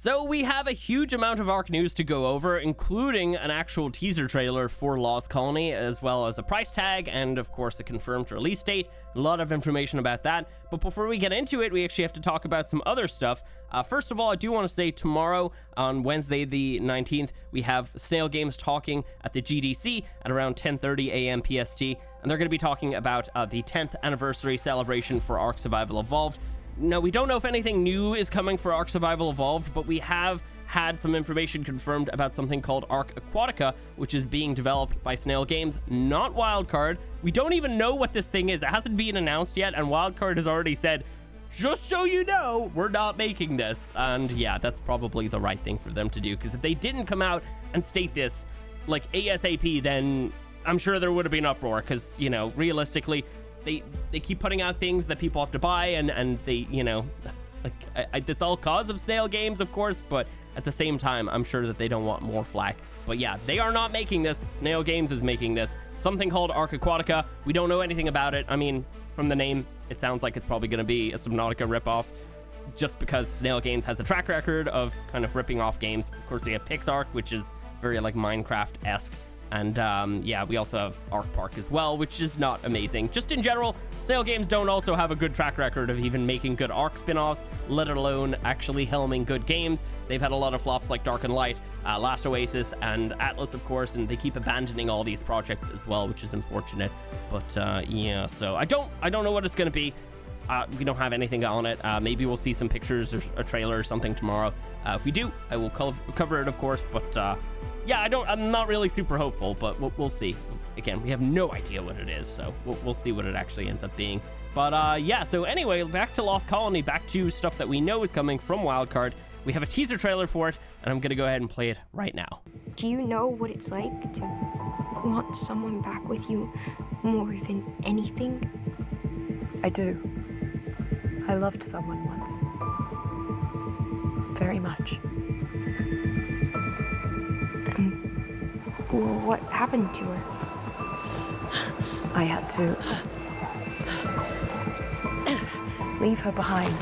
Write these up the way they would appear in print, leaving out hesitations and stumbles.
So we have a huge amount of ARK news to go over, including an actual teaser trailer for Lost Colony, as well as a price tag, and of course a confirmed release date. A lot of information about that. But before we get into it, we actually have to talk about some other stuff. First of all, I do want to say tomorrow, on Wednesday the 19th, we have Snail Games talking at the GDC at around 10:30 a.m. PST, and they're going to be talking about the 10th anniversary celebration for ARK Survival Evolved. Now, we don't know if anything new is coming for ARK Survival Evolved, but we have had some information confirmed about something called ARK Aquatica, which is being developed by Snail Games, not Wildcard. We don't even know what this thing is. It hasn't been announced yet, and Wildcard has already said, just so you know, we're not making this. And yeah, that's probably the right thing for them to do, because if they didn't come out and state this, like, ASAP, then I'm sure there would have been uproar, because, you know, realistically, they keep putting out things that people have to buy, and they, you know, like, it's all cause of Snail Games, of course, but at the same time, I'm sure that they don't want more flack. But yeah, they are not making this. Snail Games is making this. Something called ARK Aquatica. We don't know anything about it. I mean, from the name, it sounds like it's probably going to be a Subnautica ripoff, just because Snail Games has a track record of kind of ripping off games. Of course, we have PixARK, which is very, like, Minecraft-esque. And yeah, we also have ARK Park as well, which is not amazing. Just in general, Snail Games don't also have a good track record of even making good ARK spin-offs, let alone actually helming good games. They've had a lot of flops like Dark and Light, Last Oasis, and Atlas, of course, and they keep abandoning all these projects as well, which is unfortunate. But yeah, so I don't know what it's going to be. We don't have anything on it. Maybe we'll see some pictures or a trailer or something tomorrow. If we do, I will cover it, of course. But yeah, I'm not really super hopeful, but we'll see. Again, we have no idea what it is, so we'll see what it actually ends up being. But yeah, so anyway, back to Lost Colony, back to stuff that we know is coming from Wildcard. We have a teaser trailer for it, and I'm gonna go ahead and play it right now. Do you know what it's like to want someone back with you more than anything? I do. I loved someone once. Very much. What happened to her? I had to leave her behind.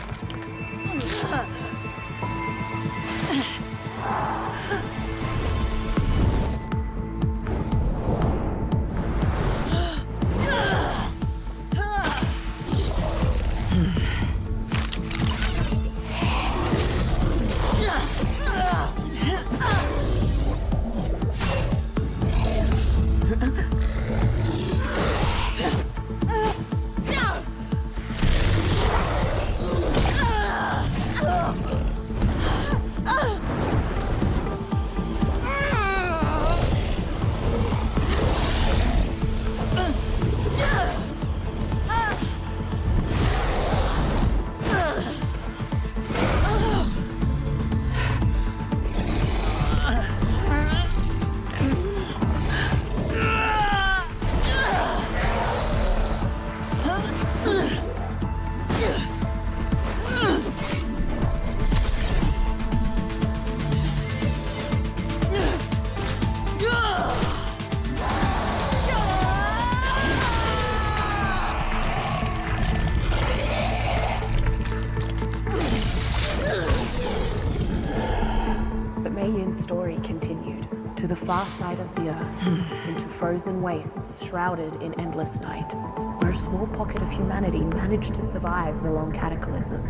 Story continued to the far side of the earth, into frozen wastes shrouded in endless night, where a small pocket of humanity managed to survive the long cataclysm,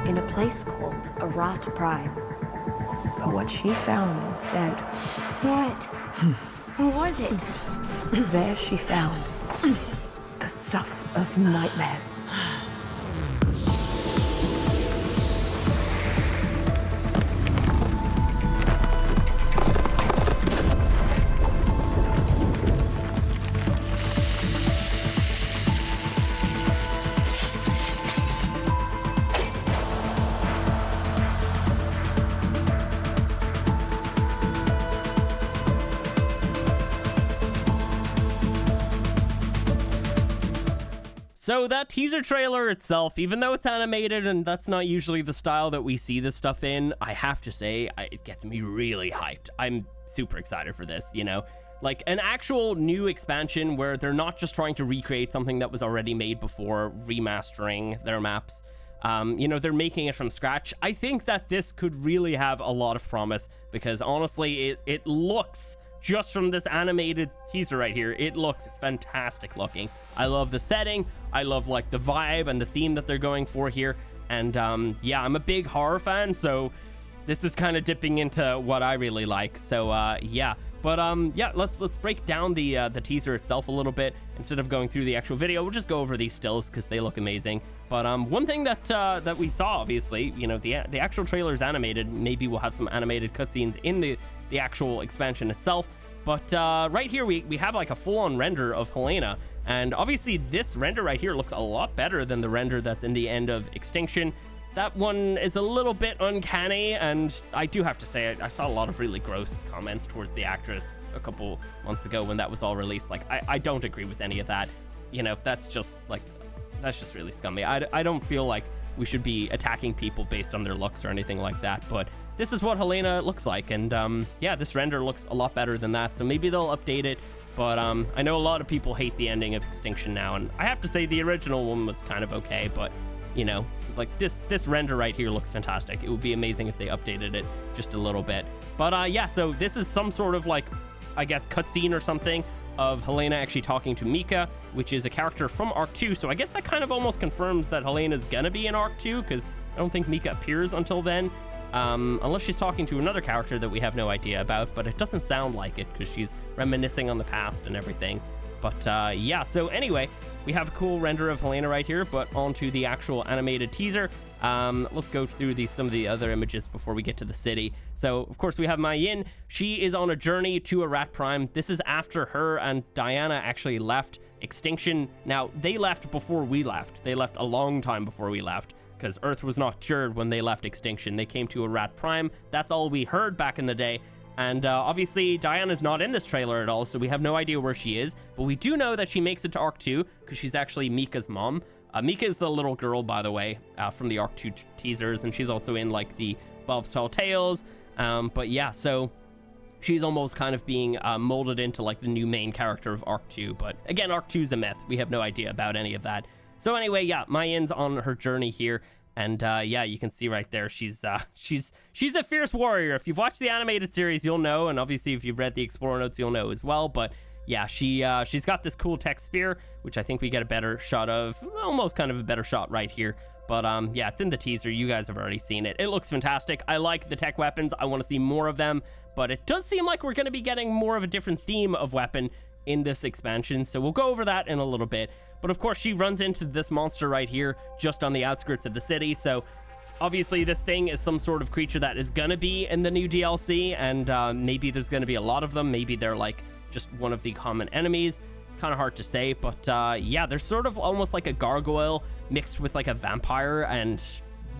in a place called Arat Prime. But what she found instead... What? What was it? There she found the stuff of nightmares. So that teaser trailer itself, even though it's animated and that's not usually the style that we see this stuff in, I have to say, it gets me really hyped. I'm super excited for this, you know? Like an actual new expansion where they're not just trying to recreate something that was already made before, remastering their maps. You know, they're making it from scratch. I think that this could really have a lot of promise, because honestly, it looks, just from this animated teaser right here, it looks fantastic looking. I love the setting. I love like the vibe and the theme that they're going for here. And yeah, I'm a big horror fan, so this is kind of dipping into what I really like. So yeah. But yeah, let's break down the teaser itself a little bit. Instead of going through the actual video, we'll just go over these stills because they look amazing. But one thing that we saw, obviously, you know, the actual trailer is animated. Maybe we'll have some animated cutscenes in the actual expansion itself. But right here, we have like a full-on render of Helena. And obviously, this render right here looks a lot better than the render that's in the end of Extinction. That one is a little bit uncanny, and I do have to say, I saw a lot of really gross comments towards the actress a couple months ago when that was all released. Like, I don't agree with any of that. You know, that's just really scummy. I don't feel like we should be attacking people based on their looks or anything like that, but this is what Helena looks like, and yeah, this render looks a lot better than that, so maybe they'll update it. But I know a lot of people hate the ending of Extinction now, and I have to say the original one was kind of okay, but you know, like this render right here looks fantastic. It would be amazing if they updated it just a little bit. But yeah, so this is some sort of like, I guess, cutscene or something of Helena actually talking to Mika, which is a character from ARK 2. So I guess that kind of almost confirms that Helena's gonna be in ARK 2, because I don't think Mika appears until then. Unless she's talking to another character that we have no idea about, but it doesn't sound like it because she's reminiscing on the past and everything. But yeah, so anyway, we have a cool render of Helena right here, but onto the actual animated teaser. Let's go through some of the other images before we get to the city. So, of course, we have Mai Yin. She is on a journey to Arat Prime. This is after her and Diana actually left Extinction. Now, they left before we left. They left a long time before we left, because Earth was not cured when they left Extinction. They came to Arat Prime. That's all we heard back in the day. And obviously, Diana's not in this trailer at all, so we have no idea where she is. But we do know that she makes it to ARK 2, because she's actually Mika's mom. Mika is the little girl, by the way, from the ARK 2 teasers, and she's also in, like, the Bob's Tall Tales. But yeah, so she's almost kind of being molded into, like, the new main character of ARK 2. But again, ARK 2 is a myth. We have no idea about any of that. So anyway, yeah, Mai Yin's on her journey here. And yeah, you can see right there, she's a fierce warrior. If you've watched the animated series, you'll know, and obviously if you've read the Explorer Notes, you'll know as well. But yeah, she's got this cool tech spear, which I think we get a better shot of, almost kind of a better shot right here. But yeah, it's in the teaser. You guys have already seen it. It looks fantastic. I like the tech weapons. I want to see more of them, but it does seem like we're going to be getting more of a different theme of weapon in this expansion, so we'll go over that in a little bit. But of course, she runs into this monster right here, just on the outskirts of the city. So obviously, this thing is some sort of creature that is gonna be in the new DLC, and maybe there's gonna be a lot of them. Maybe they're like just one of the common enemies. It's kind of hard to say, but yeah, they're sort of almost like a gargoyle mixed with like a vampire, and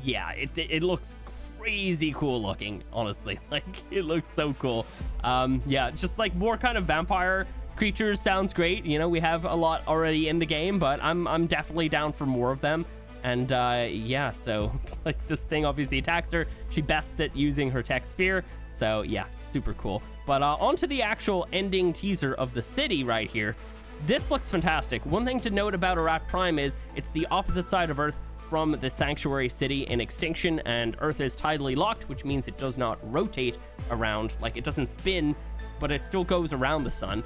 yeah, it looks crazy cool looking, honestly. Like, it looks so cool. Yeah, just like more kind of vampire creatures sounds great. You know, we have a lot already in the game, but I'm definitely down for more of them. And yeah, so like this thing obviously attacks her. She bests it using her tech spear. So yeah, super cool. But onto the actual ending teaser of the city right here. This looks fantastic. One thing to note about Arat Prime is it's the opposite side of Earth from the sanctuary city in Extinction, and Earth is tidally locked, which means it does not rotate around, like it doesn't spin, but it still goes around the sun.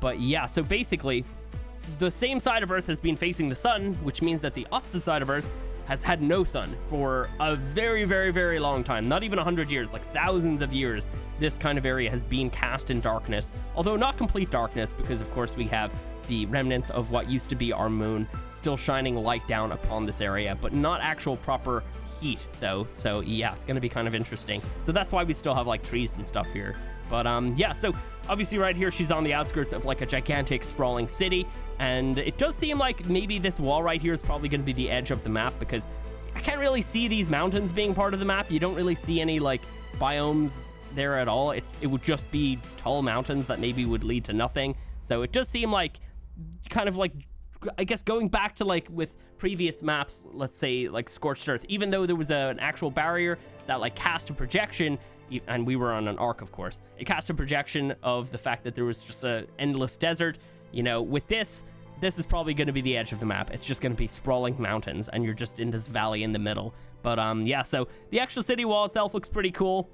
But yeah, so basically the same side of Earth has been facing the sun, which means that the opposite side of Earth has had no sun for a very, very, very long time. Not even 100 years, like thousands of years. This kind of area has been cast in darkness, although not complete darkness, because of course we have the remnants of what used to be our moon still shining light down upon this area, but not actual proper heat though. So yeah, it's gonna be kind of interesting. So that's why we still have like trees and stuff here. But yeah, so obviously right here, she's on the outskirts of like a gigantic sprawling city. And it does seem like maybe this wall right here is probably going to be the edge of the map, because I can't really see these mountains being part of the map. You don't really see any like biomes there at all. It would just be tall mountains that maybe would lead to nothing. So it does seem like kind of like, I guess going back to like with previous maps, let's say like Scorched Earth, even though there was an actual barrier that like cast a projection, and we were on an ARK, of course, it cast a projection of the fact that there was just an endless desert. You know, with this, this is probably going to be the edge of the map. It's just going to be sprawling mountains, and you're just in this valley in the middle. But yeah, so the actual city wall itself looks pretty cool.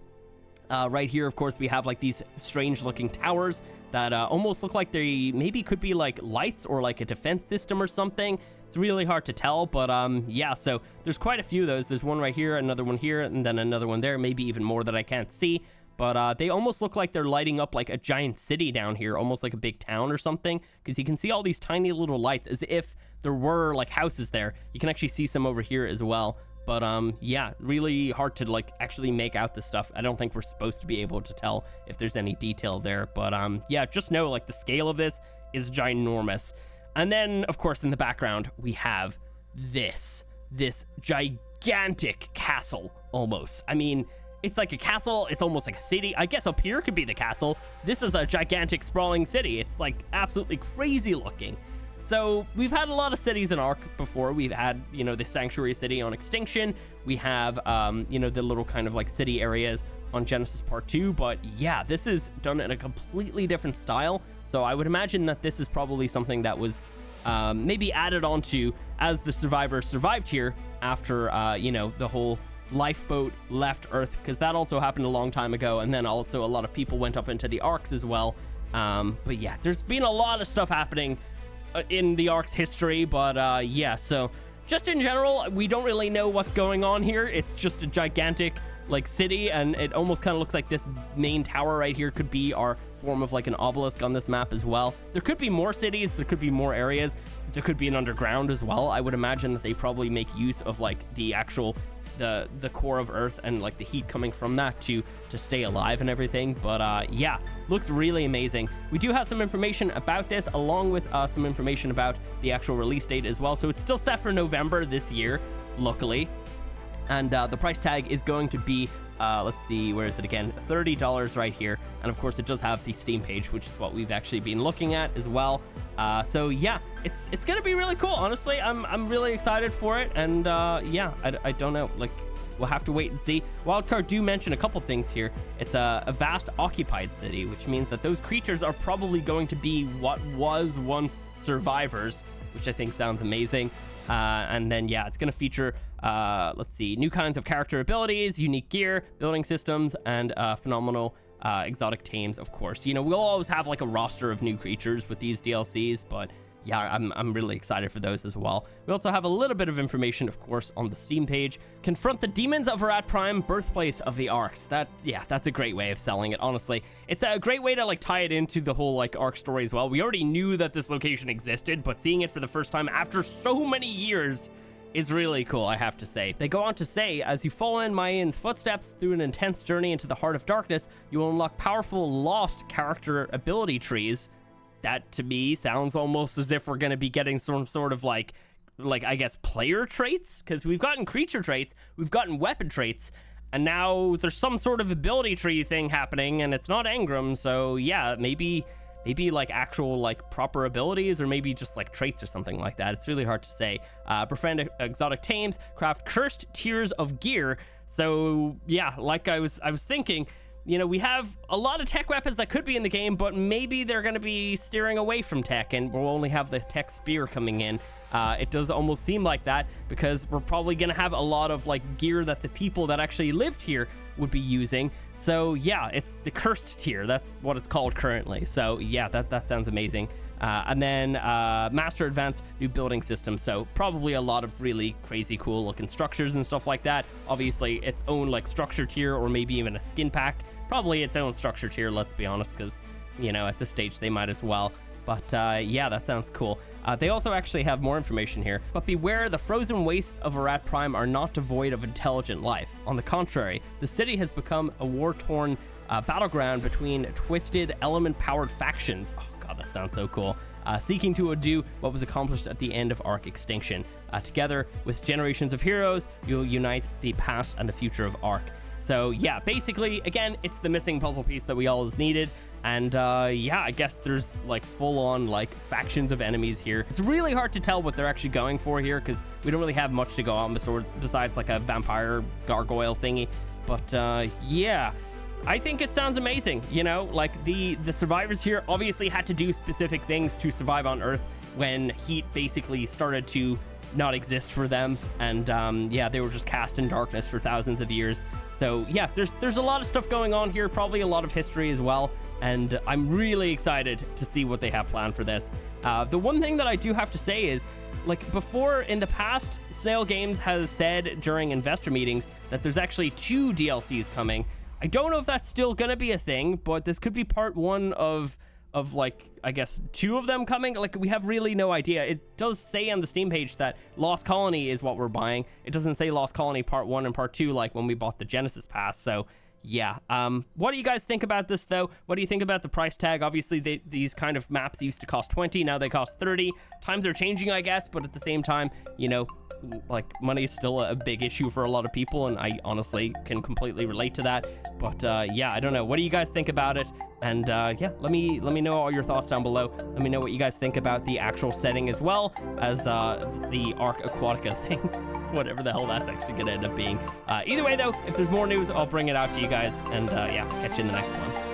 Right here, of course, we have like these strange looking towers that almost look like they maybe could be like lights or like a defense system or something. It's really hard to tell, but yeah, so there's quite a few of those. There's one right here, another one here, and then another one there, maybe even more that I can't see. But they almost look like they're lighting up like a giant city down here, almost like a big town or something, because you can see all these tiny little lights as if there were like houses there. You can actually see some over here as well. But yeah, really hard to like actually make out this stuff. I don't think we're supposed to be able to tell if there's any detail there. But yeah, just know like the scale of this is ginormous. And then, of course, in the background, we have this gigantic castle almost. I mean, it's like a castle. It's almost like a city. I guess up here could be the castle. This is a gigantic sprawling city. It's like absolutely crazy looking. So we've had a lot of cities in ARK before. We've had, you know, the Sanctuary City on Extinction. We have, you know, the little kind of like city areas on Genesis Part 2. But yeah, this is done in a completely different style. So I would imagine that this is probably something that was maybe added onto as the survivors survived here after, you know, the whole lifeboat left Earth, because that also happened a long time ago. And then also a lot of people went up into the ARKs as well. But yeah, there's been a lot of stuff happening in the ARK's history, but yeah, so just in general, we don't really know what's going on here. It's just a gigantic like city, and it almost kind of looks like this main tower right here could be our form of like an obelisk on this map as well. There could be more cities, there could be more areas, there could be an underground as well. I would imagine that they probably make use of like the actual the core of Earth and like the heat coming from that to stay alive and everything. But yeah, looks really amazing. We do have some information about this, along with some information about the actual release date as well. So it's still set for November this year, luckily. And the price tag is going to be, let's see, where is it again? $30 right here. And of course, it does have the Steam page, which is what we've actually been looking at as well. So yeah, it's going to be really cool. Honestly, I'm really excited for it. And yeah, I don't know, like, we'll have to wait and see. Wildcard do mention a couple things here. It's a vast occupied city, which means that those creatures are probably going to be what was once survivors, which I think sounds amazing. And then, yeah, it's going to feature, let's see, new kinds of character abilities, unique gear, building systems, and phenomenal exotic tames, of course. You know, we'll always have like a roster of new creatures with these DLCs, but yeah, I'm really excited for those as well. We also have a little bit of information, of course, on the Steam page. Confront the demons of Arat Prime, birthplace of the ARKs. That's a great way of selling it, honestly. It's a great way to like tie it into the whole like ARK story as well. We already knew that this location existed, but seeing it for the first time after so many years is really cool, I have to say. They go on to say, as you follow in Mayan's footsteps through an intense journey into the heart of darkness, you will unlock powerful lost character ability trees. That to me sounds almost as if we're going to be getting some sort of like I guess player traits, because we've gotten creature traits, we've gotten weapon traits, and now there's some sort of ability tree thing happening, and it's not Engram. So yeah, maybe like actual like proper abilities, or maybe just like traits or something like that. It's really hard to say. Befriend exotic tames, craft cursed tiers of gear. So yeah, like I was thinking, you know, we have a lot of tech weapons that could be in the game, but maybe they're going to be steering away from tech, and we'll only have the tech spear coming in. It does almost seem like that, because we're probably going to have a lot of like gear that the people that actually lived here would be using. So yeah, it's the cursed tier. That's what it's called currently. So yeah, that sounds amazing. And then Master Advanced new building system. So probably a lot of really crazy cool looking structures and stuff like that. Obviously its own like structure tier, or maybe even a skin pack. Probably its own structure tier, let's be honest, because, you know, at this stage they might as well. But yeah, that sounds cool. They also actually have more information here. But beware, the frozen wastes of Arat Prime are not devoid of intelligent life. On the contrary, the city has become a war-torn battleground between twisted, element-powered factions. Oh god, that sounds so cool. Seeking to undo what was accomplished at the end of ARK Extinction. Together with generations of heroes, you'll unite the past and the future of ARK. So yeah, basically, again, it's the missing puzzle piece that we always needed. And yeah, I guess there's like full-on like factions of enemies here. It's really hard to tell what they're actually going for here, because we don't really have much to go on besides like a vampire gargoyle thingy. But yeah, I think it sounds amazing. You know, like the survivors here obviously had to do specific things to survive on Earth. when heat basically started to not exist for them, and yeah, they were just cast in darkness for thousands of years. So yeah, there's a lot of stuff going on here, probably a lot of history as well, and I'm really excited to see what they have planned for this. The one thing that I do have to say is, like, before in the past, Snail Games has said during investor meetings that there's actually 2 DLCs coming. I don't know if that's still gonna be a thing, but this could be part 1 of like, I guess 2 of them coming. Like, we have really no idea. It does say on the Steam page that Lost Colony is what we're buying. It doesn't say Lost Colony part 1 and part 2 like when we bought the Genesis Pass. So yeah, what do you guys think about this though? What do you think about the price tag? Obviously these kind of maps used to cost 20, now they cost 30. Times are changing, I guess, but at the same time, you know, like, money is still a big issue for a lot of people, and I honestly can completely relate to that. But yeah, I don't know, what do you guys think about it? And yeah, let me know all your thoughts down below. Let me know what you guys think about the actual setting, as well as the ARK Aquatica thing. Whatever the hell that's actually gonna end up being. Either way though, if there's more news, I'll bring it out to you guys, and yeah, catch you in the next one.